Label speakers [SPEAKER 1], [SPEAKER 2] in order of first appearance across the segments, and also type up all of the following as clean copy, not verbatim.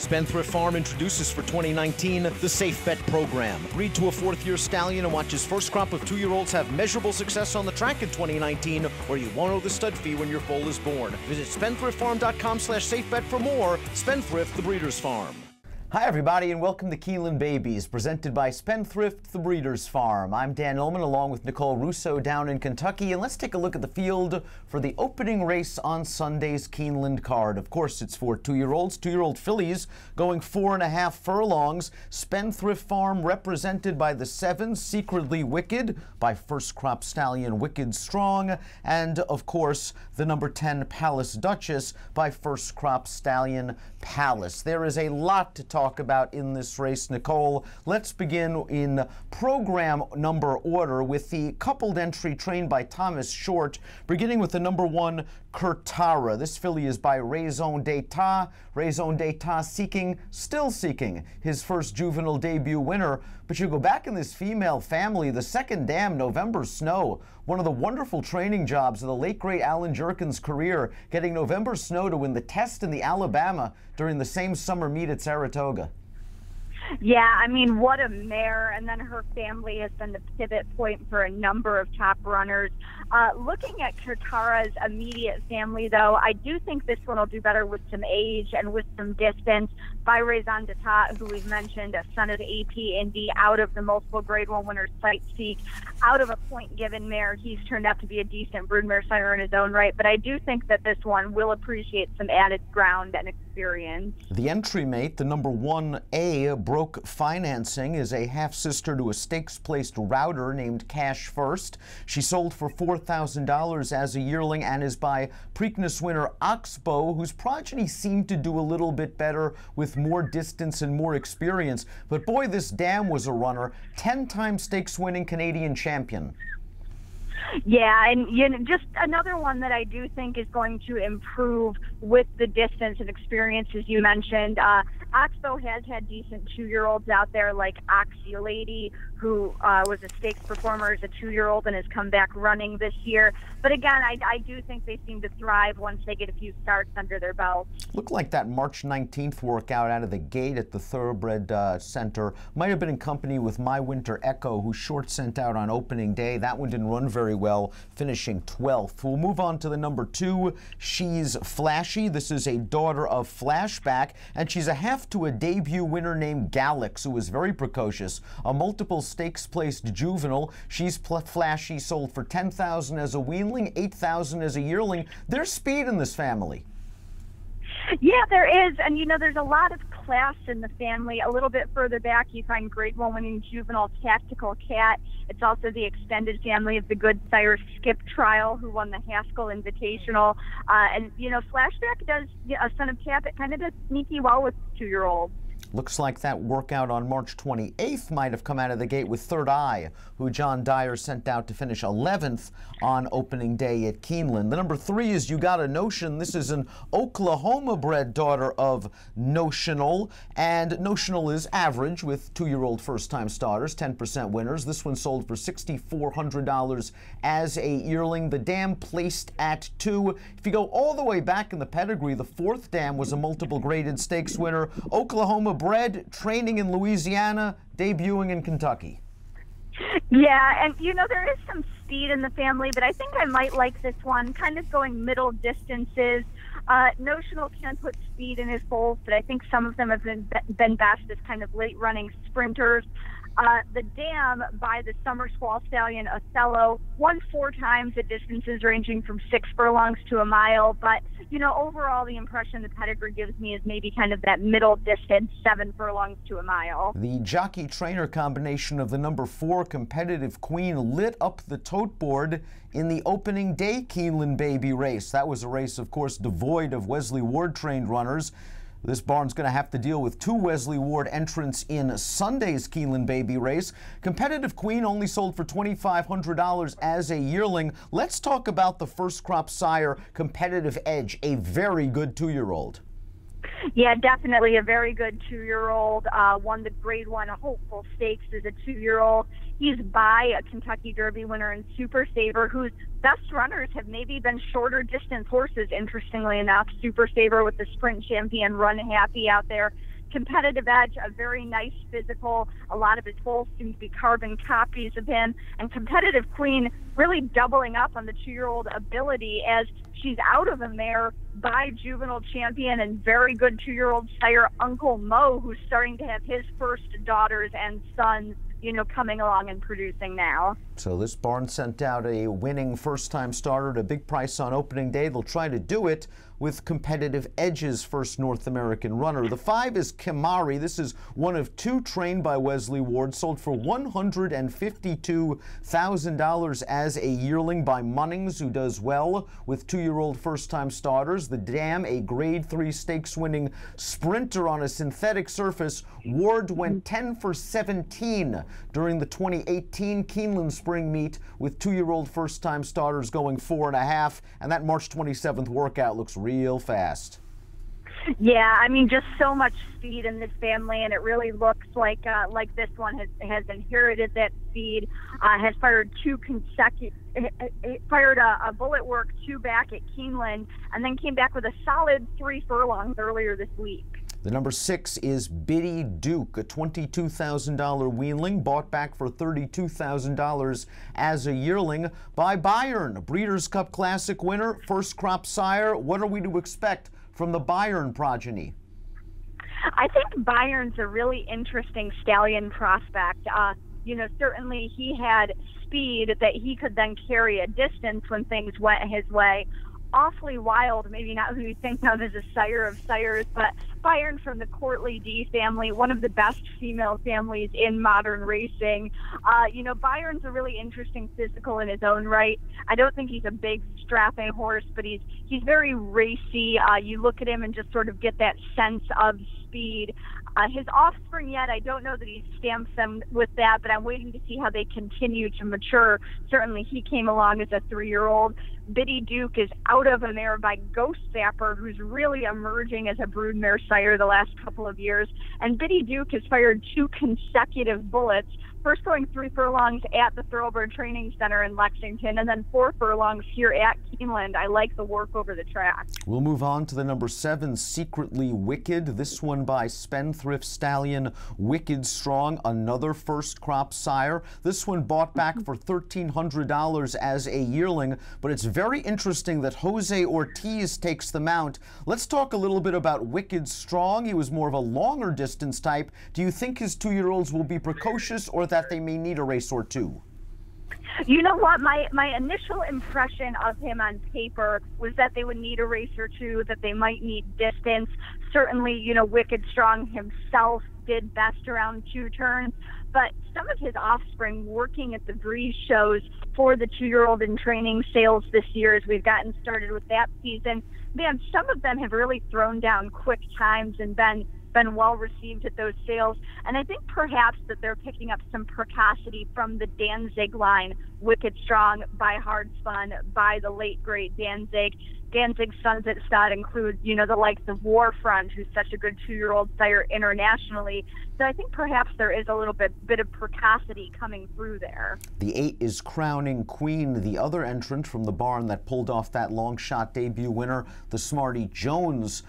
[SPEAKER 1] Spendthrift Farm introduces for 2019 the Safe Bet program. Breed to a fourth-year stallion and watch his first crop of 2-year-olds have measurable success on the track in 2019, or you won't owe the stud fee when your foal is born. Visit spendthriftfarm.com/safebet for more. Spendthrift, the breeder's farm.
[SPEAKER 2] Hi everybody and welcome to Keeneland Babies, presented by Spendthrift, the Breeder's Farm. I'm Dan Illman along with Nicole Russo down in Kentucky, and let's take a look at the field for the opening race on Sunday's Keeneland card. Of course, it's for 2-year-olds, 2-year-old fillies going 4.5 furlongs. Spendthrift Farm represented by the 7 Secretly Wicked, by first crop stallion Wicked Strong, and of course the number 10 Palace Duchess by first crop stallion Palace. There is a lot to talk about in this race, Nicole. Let's begin in program number order with the coupled entry trained by Thomas Short, beginning with the number 1 Kurtara. This filly is by Raison d'Etat. Raison d'Etat still seeking his first juvenile debut winner. But you go back in this female family, the second dam, November Snow, one of the wonderful training jobs of the late great Alan Jerkin's career, getting November Snow to win the test in the Alabama during the same summer meet at Saratoga.
[SPEAKER 3] Yeah, I mean, what a mare, and then her family has been the pivot point for a number of top runners. Looking at Kurtara's immediate family, though, I do think this one will do better with some age and with some distance. By Raison d'Etat, who we've mentioned, a son of AP Indy, out of the multiple Grade 1 winners Sight Seek, out of a point-given mare. He's turned out to be a decent broodmare sire in his own right, but I do think that this one will appreciate some added ground and experience.
[SPEAKER 2] The entry mate, the number 1A, Broke Financing, is a half-sister to a stakes-placed router named Cash First. She sold for $4,000 as a yearling and is by Preakness winner Oxbow, whose progeny seemed to do a little bit better with more distance and more experience. But boy, this dam was a runner. 10-time stakes-winning Canadian champion.
[SPEAKER 3] Yeah, and just another one that I do think is going to improve with the distance and experience, as you mentioned. Oxbow has had decent 2-year-olds out there, like Oxy Lady, who was a stakes performer as a 2-year-old and has come back running this year. But again, I do think they seem to thrive once they get a few starts under their belt.
[SPEAKER 2] Looked like that March 19th workout out of the gate at the Thoroughbred Center might have been in company with My Winter Echo, who Short sent out on opening day. That one didn't run very well, finishing 12th. We'll move on to the number 2, She's Flashy. This is a daughter of Flashback, and she's a half to a debut winner named Galax, who is very precocious. A multiple stakes-placed juvenile. She's Flashy sold for $10,000 as a weanling, $8,000 as a yearling. There's speed in this family.
[SPEAKER 3] Yeah, there is, and there's a lot of class in the family. A little bit further back, you find Grade 1 winning juvenile Tactical Cat. It's also the extended family of the good sire Skip Trial, who won the Haskell Invitational. And Flashback does, a son of Cabot, kind of does sneaky well with 2-year-olds.
[SPEAKER 2] Looks like that workout on March 28th might have come out of the gate with Third Eye, who John Dyer sent out to finish 11th on opening day at Keeneland. The number 3 is Yougotanotion. This is an Oklahoma-bred daughter of Notional, and Notional is average with 2-year-old first-time starters, 10% winners. This one sold for $6,400 as a yearling. The dam placed at 2. If you go all the way back in the pedigree, the 4th dam was a multiple graded stakes winner. Oklahoma-bred, training in Louisiana, debuting in Kentucky.
[SPEAKER 3] Yeah, and there is some speed in the family, but I think I might like this one, kind of going middle distances. Notional can put speed in his foals, but I think some of them have been best as kind of late-running sprinters. The dam by the summer squall stallion Othello won 4 times at distances ranging from 6 furlongs to a mile, but overall the impression the pedigree gives me is maybe kind of that middle distance, 7 furlongs to a mile.
[SPEAKER 2] The jockey trainer combination of the number 4 Competitive Queen lit up the tote board in the opening day Keeneland Baby race. That was a race, of course, devoid of Wesley Ward trained runners. This barn's going to have to deal with 2 Wesley Ward entrants in Sunday's Keeneland Baby race. Competitive Queen only sold for $2,500 as a yearling. Let's talk about the first crop sire Competitive Edge, a very good 2-year-old.
[SPEAKER 3] Yeah, definitely a very good 2-year-old. Won the Grade 1 Hopeful Stakes as a 2-year-old. He's by a Kentucky Derby winner and Super Saver, whose best runners have maybe been shorter distance horses, interestingly enough. Super Saver with the sprint champion Run Happy out there competitive edge, a very nice physical. A lot of his foals seem to be carbon copies of him. And Competitive Queen really doubling up on the 2-year-old ability, as she's out of a mare by juvenile champion and very good 2-year-old sire Uncle Mo, who's starting to have his first daughters and sons, you know, coming along and producing now.
[SPEAKER 2] So this barn sent out a winning first-time starter at a big price on opening day. They'll try to do it with Competitive Edge's first North American runner. The 5 is Kimari. This is one of 2 trained by Wesley Ward, sold for $152,000 as a yearling by Munnings, who does well with 2-year-old first-time starters. The Dam, a Grade 3 stakes-winning sprinter on a synthetic surface. Ward went 10 for 17 during the 2018 Keeneland spring meet, with 2-year-old first-time starters going 4.5, and that March 27th workout looks real fast.
[SPEAKER 3] Yeah, I mean, just so much speed in this family, and it really looks like this one has inherited that speed. Has fired a bullet work 2 back at Keeneland, and then came back with a solid 3 furlongs earlier this week.
[SPEAKER 2] The number 6 is Biddy Duke, a $22,000 weanling, bought back for $32,000 as a yearling by Bayern, Breeders' Cup Classic winner, first crop sire. What are we to expect from the Bayern progeny?
[SPEAKER 3] I think Bayern's a really interesting stallion prospect. You know, certainly he had speed that he could then carry a distance when things went his way. Awfully wild, maybe not who you think of as a sire of sires, but Bayern from the Courtly D family, one of the best female families in modern racing. You know, Bayern's a really interesting physical in his own right. I don't think he's a big strapping horse, but he's very racy. You look at him and just sort of get that sense of speed. His offspring yet, I don't know that he stamps them with that, but I'm waiting to see how they continue to mature. Certainly he came along as a 3-year-old. Biddy Duke is out of a mare by Ghost Zapper, who's really emerging as a broodmare sire the last couple of years. And Biddy Duke has fired 2 consecutive bullets, first going 3 furlongs at the Thoroughbred Training Center in Lexington, and then 4 furlongs here at Keeneland. I like the work over the track.
[SPEAKER 2] We'll move on to the number 7, Secretly Wicked. This one by Spendthrift stallion Wicked Strong, another first crop sire. This one bought back for $1,300 as a yearling, but it's very interesting that Jose Ortiz takes the mount. Let's talk a little bit about Wicked Strong. He was more of a longer distance type. Do you think his 2-year-olds will be precocious, or that they may need a race or 2?
[SPEAKER 3] You know what? My initial impression of him on paper was that they would need a race or 2, that they might need distance. Certainly, you know, Wicked Strong himself did best around 2 turns, but some of his offspring working at the breeze shows for the 2-year-old in training sales this year, as we've gotten started with that season, man, some of them have really thrown down quick times and been well received at those sales. And I think perhaps that they're picking up some precocity from the Danzig line, Wicked Strong, by Hard Spun, by the late great Danzig. Danzig's sons at stud include, you know, the likes of Warfront, who's such a good 2-year-old sire internationally. So I think perhaps there is a little bit of precocity coming through there.
[SPEAKER 2] The 8 is Crowning Queen, the other entrant from the barn that pulled off that long shot debut winner, the Smarty Jones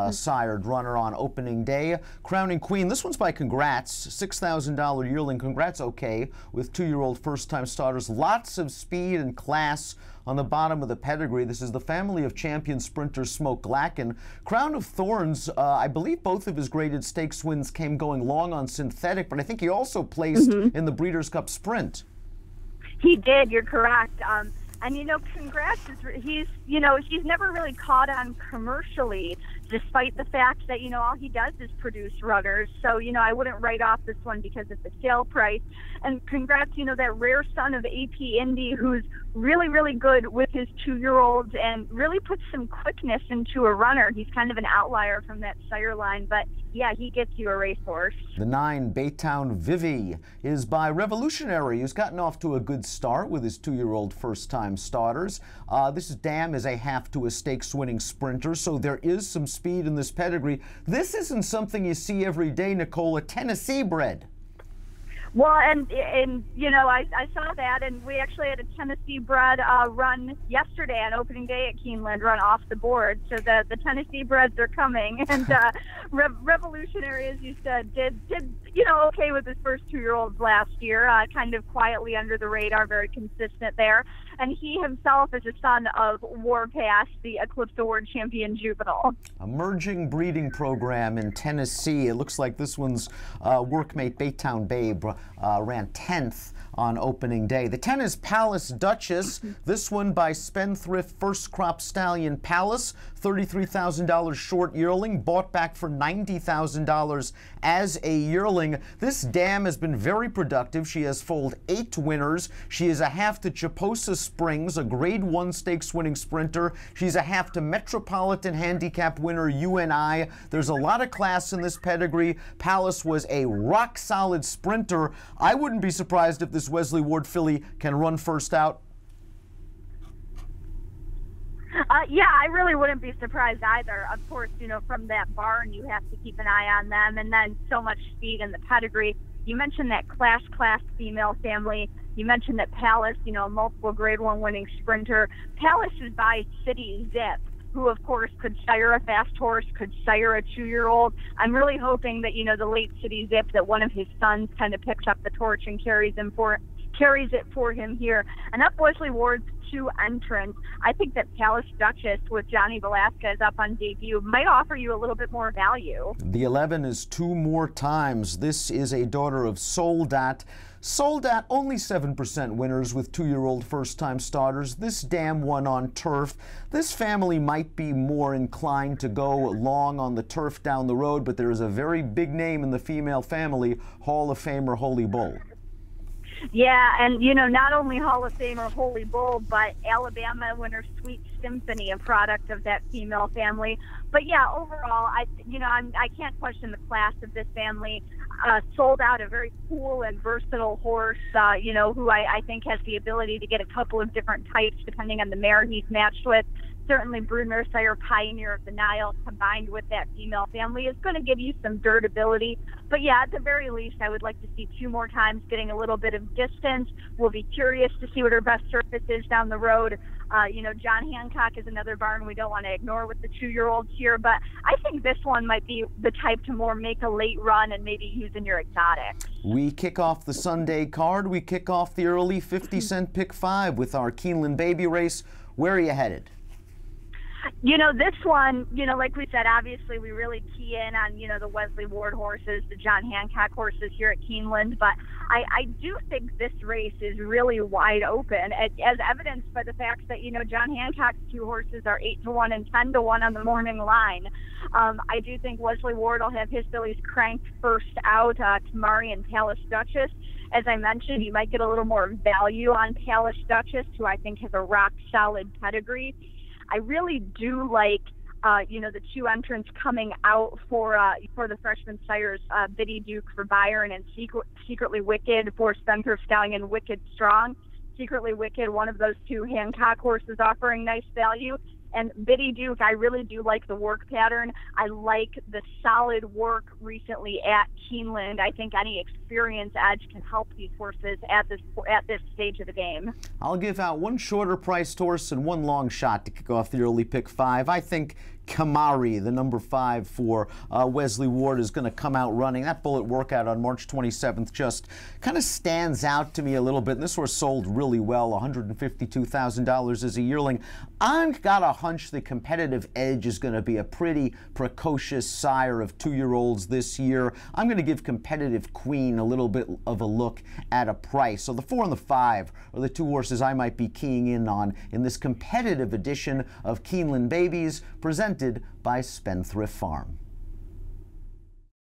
[SPEAKER 2] sired runner on opening day. Crowning Queen, this one's by Congrats, $6,000 yearling. Congrats, okay, with 2-year-old first-time starters. Lots of speed and class on the bottom of the pedigree. This is the family of champion sprinter Smoke Glacken. Crown of Thorns, I believe both of his graded stakes wins came going long on synthetic, but I think he also placed in the Breeders' Cup Sprint.
[SPEAKER 3] He did, you're correct. And, you know, Congrats, he's never really caught on commercially, despite the fact that, you know, all he does is produce runners. So, you know, I wouldn't write off this one because of the sale price. And Congrats, you know, that rare son of AP Indy, who's really, really good with his 2-year-olds and really puts some quickness into a runner. He's kind of an outlier from that sire line, but yeah, he gets you a racehorse. The
[SPEAKER 2] 9, Baytown Vivi, is by Revolutionary, who's gotten off to a good start with his 2-year-old first-time starters. This Dam is a half to a stakes-winning sprinter, so there is some speed in this pedigree. This isn't something you see every day, Nicole, a Tennessee bred.
[SPEAKER 3] Well, and you know, I saw that, and we actually had a Tennessee bred run yesterday on opening day at Keeneland, run off the board. So the Tennessee breds are coming, and Revolutionary, as you said, did you know, okay with his first 2-year-olds last year, kind of quietly under the radar, very consistent there. And he himself is a son of Warpass, the Eclipse Award champion juvenile.
[SPEAKER 2] Emerging breeding program in Tennessee. It looks like this one's workmate Baytown Babe ran 10th on opening day. The 10 is Palace Duchess. This one by Spendthrift First Crop Stallion Palace. $33,000 short yearling, bought back for $90,000 as a yearling. This dam has been very productive. She has foaled 8 winners. She is a half to Chiposa Springs, a Grade 1 stakes winning sprinter. She's a half to Metropolitan Handicap winner UNI. There's a lot of class in this pedigree. Palace was a rock solid sprinter. I wouldn't be surprised if this Wesley Ward filly can run first out.
[SPEAKER 3] Yeah, I really wouldn't be surprised either. Of course, you know, from that barn, you have to keep an eye on them, and then so much speed in the pedigree. You mentioned that class female family. You mentioned that Palace, you know, multiple Grade 1 winning sprinter. Palace is by City Zip, who, of course, could sire a fast horse, could sire a 2-year-old. I'm really hoping that, you know, the late City Zip, that one of his sons kind of picks up the torch and carries it for him here. And up Wesley Ward's 2 entrants, I think that Palace Duchess with Johnny Velasquez up on debut might offer you a little bit more value.
[SPEAKER 2] The 11 is More Times. This is a daughter of Soldat. Soldat, only 7% winners with 2-year-old first-time starters. This dam won on turf. This family might be more inclined to go long on the turf down the road, but there is a very big name in the female family, Hall of Famer Holy Bull.
[SPEAKER 3] Yeah, and, you know, not only Hall of Famer Holy Bull, but Alabama winner Sweet Symphony, a product of that female family. But, yeah, overall, I can't question the class of this family. Sold out a very cool and versatile horse, you know, who I think has the ability to get a couple of different types depending on the mare he's matched with. Certainly Broodmare Sire, Pioneer of the Nile, combined with that female family, is going to give you some dirtability. But yeah, at the very least, I would like to see 2 more times getting a little bit of distance. We'll be curious to see what her best surface is down the road. You know, John Hancock is another barn we don't want to ignore with the 2-year-olds here, but I think this one might be the type to more make a late run and maybe use in your exotics.
[SPEAKER 2] We kick off the Sunday card. We kick off the early 50-cent pick 5 with our Keeneland baby race. Where are you headed?
[SPEAKER 3] You know, this one, you know, like we said, obviously we really key in on, you know, the Wesley Ward horses, the John Hancock horses here at Keeneland, but I do think this race is really wide open, as evidenced by the fact that, you know, John Hancock's 2 horses are 8-1 and 10-1 on the morning line. I do think Wesley Ward will have his fillies cranked first out, Kimari and Palace Duchess. As I mentioned, you might get a little more value on Palace Duchess, who I think has a rock-solid pedigree. I really do like, you know, the 2 entrants coming out for the freshman sires, Biddy Duke for Byron and Secretly Wicked for Spendthrift Stallion, Wicked Strong. Secretly Wicked, one of those 2 Hancock horses offering nice value. And Biddy Duke, I really do like the work pattern. I like the solid work recently at Keeneland. I think any experience edge can help these horses at this stage of the game.
[SPEAKER 2] I'll give out 1 shorter priced horse and 1 long shot to kick off the early pick 5. I think Kimari, the number 5 for Wesley Ward, is going to come out running. That bullet workout on March 27th just kind of stands out to me a little bit. And this horse sold really well, $152,000 as a yearling. I've got a hunch the competitive edge is going to be a pretty precocious sire of 2-year-olds this year. I'm going to give Competitive Queen a little bit of a look at a price. So the 4 and the 5 are the 2 horses I might be keying in on in this competitive edition of Keeneland Babies, presented by Spendthrift Farm.